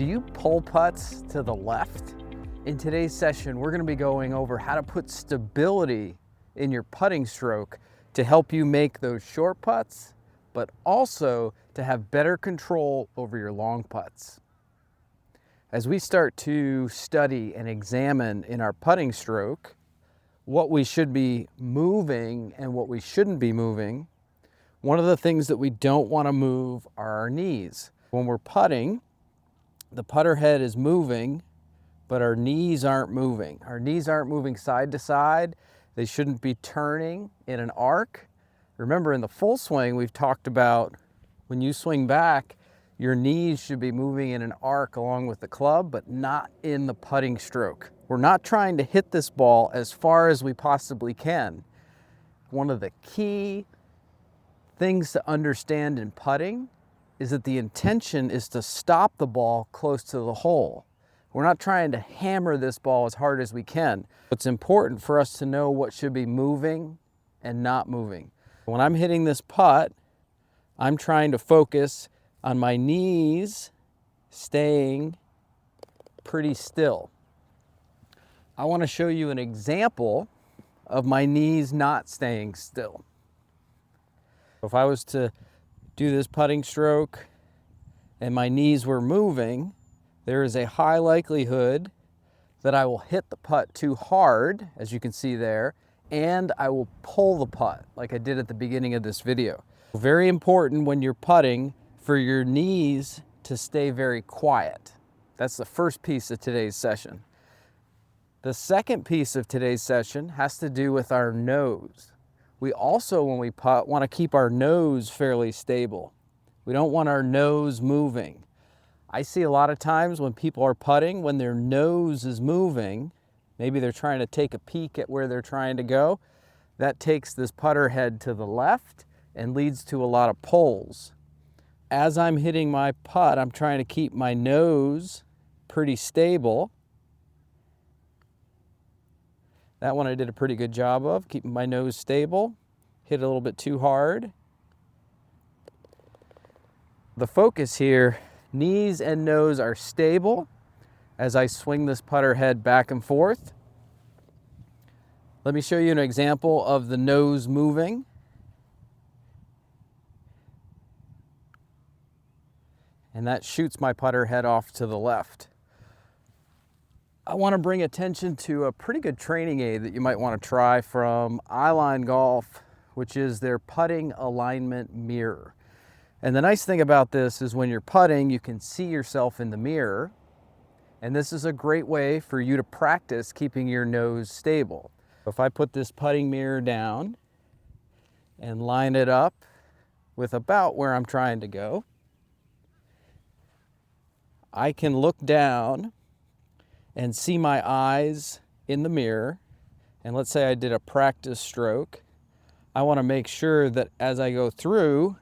Do you pull putts to the left? In today's session, we're going to be going over how to put stability in your putting stroke to help you make those short putts, but also to have better control over your long putts. As we start to study and examine in our putting stroke what we should be moving and what we shouldn't be moving, one of the things that we don't want to move are our knees. When we're putting, the putter head is moving, but our knees aren't moving. Our knees aren't moving side to side. They shouldn't be turning in an arc. Remember, in the full swing, we've talked about when you swing back, your knees should be moving in an arc along with the club, but not in the putting stroke. We're not trying to hit this ball as far as we possibly can. One of the key things to understand in putting is that the intention is to stop the ball close to the hole. We're not trying to hammer this ball as hard as we can. It's important for us to know what should be moving and not moving. When I'm hitting this putt, I'm trying to focus on my knees staying pretty still. I want to show you an example of my knees not staying still. If I was to do this putting stroke and my knees were moving, there is a high likelihood that I will hit the putt too hard, as you can see there, and I will pull the putt like I did at the beginning of this video. Very important when you're putting for your knees to stay very quiet. That's the first piece of today's session. The second piece of today's session has to do with our nose. We also, when we putt, want to keep our nose fairly stable. We don't want our nose moving. I see a lot of times when people are putting, when their nose is moving, maybe they're trying to take a peek at where they're trying to go, that takes this putter head to the left and leads to a lot of pulls. As I'm hitting my putt, I'm trying to keep my nose pretty stable. That one I did a pretty good job of, keeping my nose stable. Hit a little bit too hard. The focus here, knees and nose are stable as I swing this putter head back and forth. Let me show you an example of the nose moving. And that shoots my putter head off to the left. I want to bring attention to a pretty good training aid that you might want to try from Eyeline Golf, which is their putting alignment mirror. And the nice thing about this is when you're putting, you can see yourself in the mirror. And this is a great way for you to practice keeping your nose stable. If I put this putting mirror down and line it up with about where I'm trying to go, I can look down and see my eyes in the mirror. And let's say I did a practice stroke. I want to make sure that as I go through,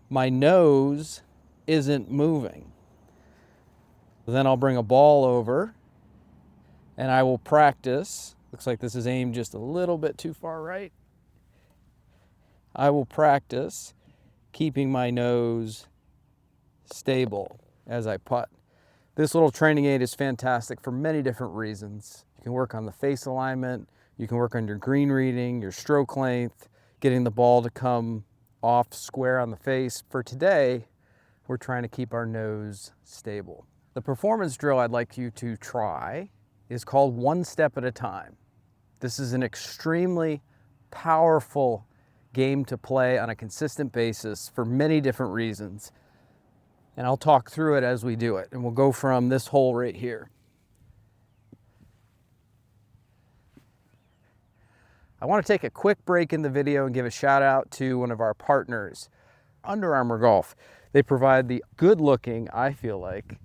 my nose isn't moving. Then I'll bring a ball over and I will practice. Looks like this is aimed just a little bit too far right. I will practice keeping my nose stable as I putt. This little training aid is fantastic for many different reasons. You can work on the face alignment, you can work on your green reading, your stroke length, getting the ball to come off square on the face. For today, we're trying to keep our nose stable. The performance drill I'd like you to try is called one step at a time. This is an extremely powerful game to play on a consistent basis for many different reasons. And I'll talk through it as we do it. And we'll go from this hole right here. I want to take a quick break in the video and give a shout out to one of our partners, Under Armour Golf. They provide the good looking, I feel like,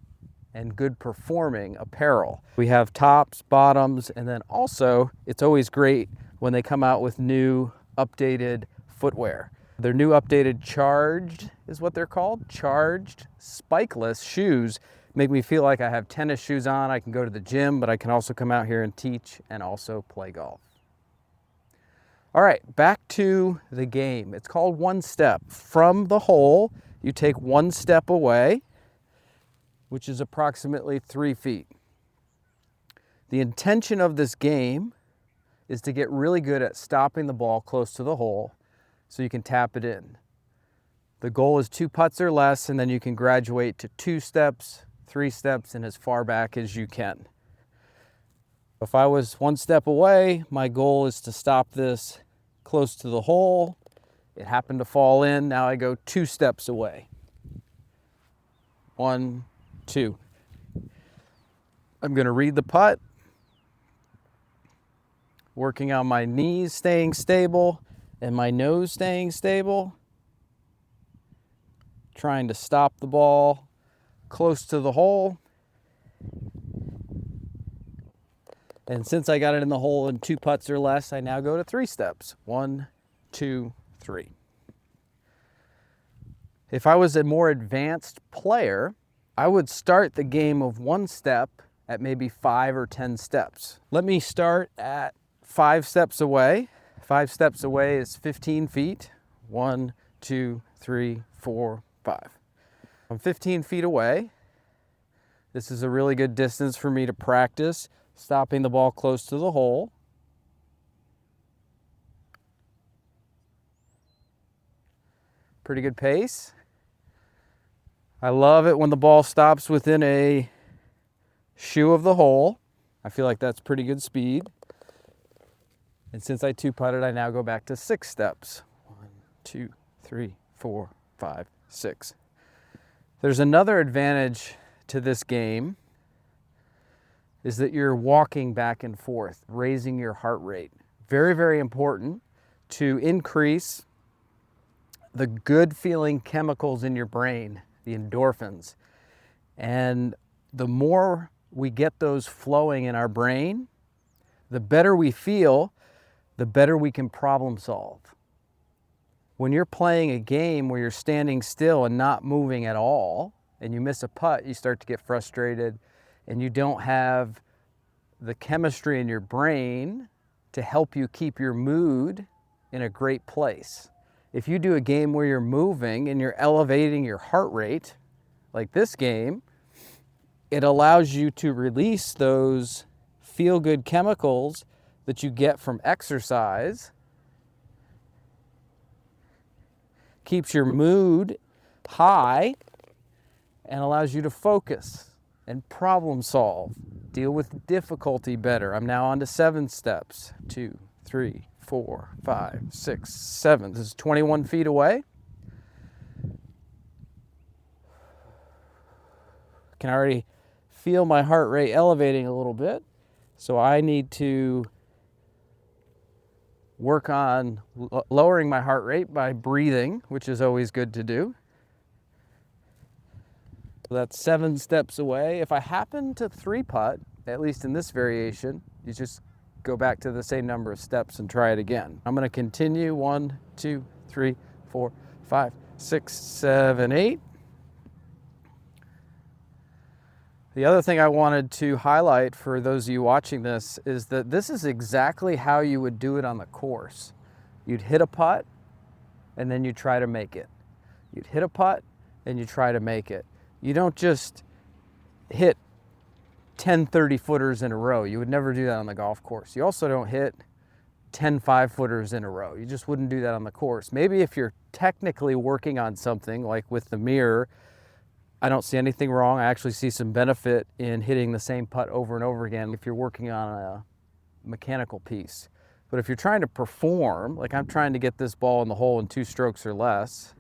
and good performing apparel. We have tops, bottoms, and then also it's always great when they come out with new updated footwear. Their new updated Charged is what they're called. Charged spikeless shoes make me feel like I have tennis shoes on. I can go to the gym, but I can also come out here and teach and also play golf. All right, back to the game. It's called one step. From the hole, you take one step away. which is approximately 3 feet. The intention of this game is to get really good at stopping the ball close to the hole so you can tap it in. The goal is 2 putts or less, and then you can graduate to 2 steps, 3 steps, and as far back as you can. If I was 1 step away, my goal is to stop this close to the hole. It happened to fall in, now I go 2 steps away. 1, 2. I'm gonna read the putt, working on my knees staying stable and my nose staying stable, trying to stop the ball close to the hole. And since I got it in the hole in 2 putts or less, I now go to 3 steps. 1, 2, 3. If I was a more advanced player, I would start the game of 1 step at maybe 5 or 10 steps. Let me start at 5 steps away. 5 steps away is 15 feet. 1, 2, 3, 4, 5. I'm 15 feet away. This is a really good distance for me to practice stopping the ball close to the hole. Pretty good pace. I love it when the ball stops within a shoe of the hole. I feel like that's pretty good speed. And since I 2-putted, I now go back to 6 steps. 1, 2, 3, 4, 5, 6. There's another advantage to this game, is that you're walking back and forth, raising your heart rate. Very, very important to increase the good feeling chemicals in your brain, the endorphins. And the more we get those flowing in our brain, the better we feel, the better we can problem solve. When you're playing a game where you're standing still and not moving at all, and you miss a putt, you start to get frustrated, and you don't have the chemistry in your brain to help you keep your mood in a great place. If you do a game where you're moving and you're elevating your heart rate, like this game, it allows you to release those feel-good chemicals that you get from exercise, keeps your mood high, and allows you to focus and problem solve, deal with difficulty better. I'm now on to 7 steps. 2, 3, 4, 5, 6, 7. This is 21 feet away. Can already feel my heart rate elevating a little bit. So I need to work on lowering my heart rate by breathing, which is always good to do. So that's 7 steps away. If I happen to 3-putt, at least in this variation, you just go back to the same number of steps and try it again. I'm gonna continue 1, 2, 3, 4, 5, 6, 7, 8. The other thing I wanted to highlight for those of you watching this is that this is exactly how you would do it on the course. You'd hit a putt and then you try to make it. You'd hit a putt and you try to make it. You don't just hit 10 30-footers in a row. You would never do that on the golf course. You also don't hit 10 5-footers in a row. You just wouldn't do that on the course. Maybe if you're technically working on something like with the mirror, I don't see anything wrong. I actually see some benefit in hitting the same putt over and over again if you're working on a mechanical piece. But if you're trying to perform, like I'm trying to get this ball in the hole in 2 strokes or less,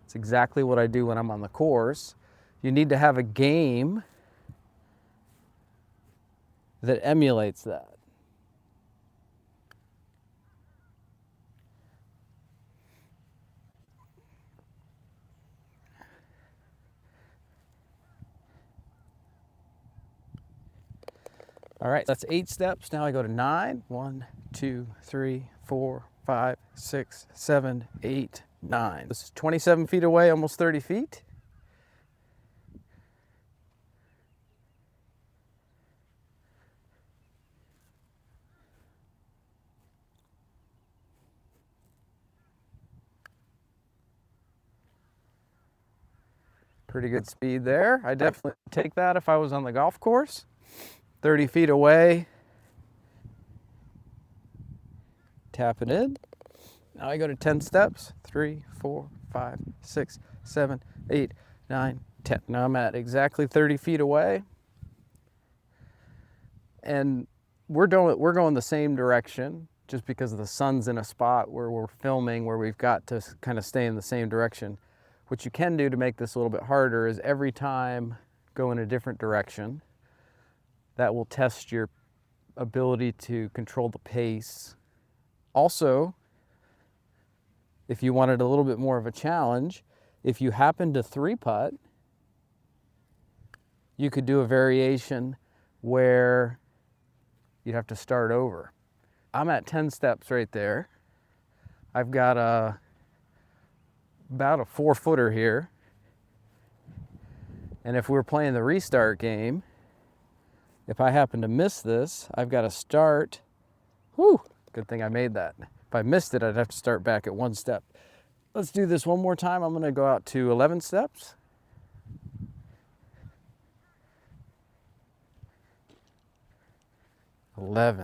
it's exactly what I do when I'm on the course. You need to have a game that emulates that. All right, that's 8 steps. Now I go to 9. 1, 2, 3, 4, 5, 6, 7, 8, 9. This is 27 feet away, almost 30 feet. Pretty good speed there. I definitely take that if I was on the golf course. 30 feet away. Tap it in. Now I go to 10 steps. 3, 4, 5, 6, 7, 8, 9, 10. Now I'm at exactly 30 feet away. And we're going the same direction just because the sun's in a spot where we're filming where we've got to kind of stay in the same direction. What you can do to make this a little bit harder is every time go in a different direction. That will test your ability to control the pace. Also, if you wanted a little bit more of a challenge, if you happen to 3-putt, you could do a variation where you'd have to start over. I'm at 10 steps right there. I've got about a 4-footer here. And if we're playing the restart game, if I happen to miss this, I've got to start. Whew, good thing I made that. If I missed it, I'd have to start back at 1 step. Let's do this one more time. I'm going to go out to 11 steps.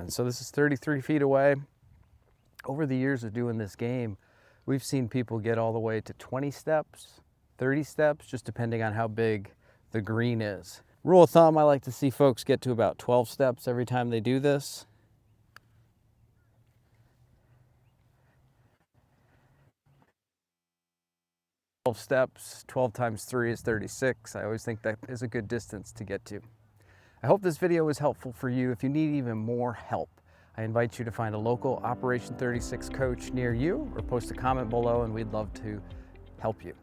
So this is 33 feet away. Over the years of doing this game, we've seen people get all the way to 20 steps, 30 steps, just depending on how big the green is. Rule of thumb, I like to see folks get to about 12 steps every time they do this. Steps, 12 times 3 is 36. I always think that is a good distance to get to. I hope this video was helpful for you. If you need even more help, I invite you to find a local Operation 36 coach near you or post a comment below and we'd love to help you.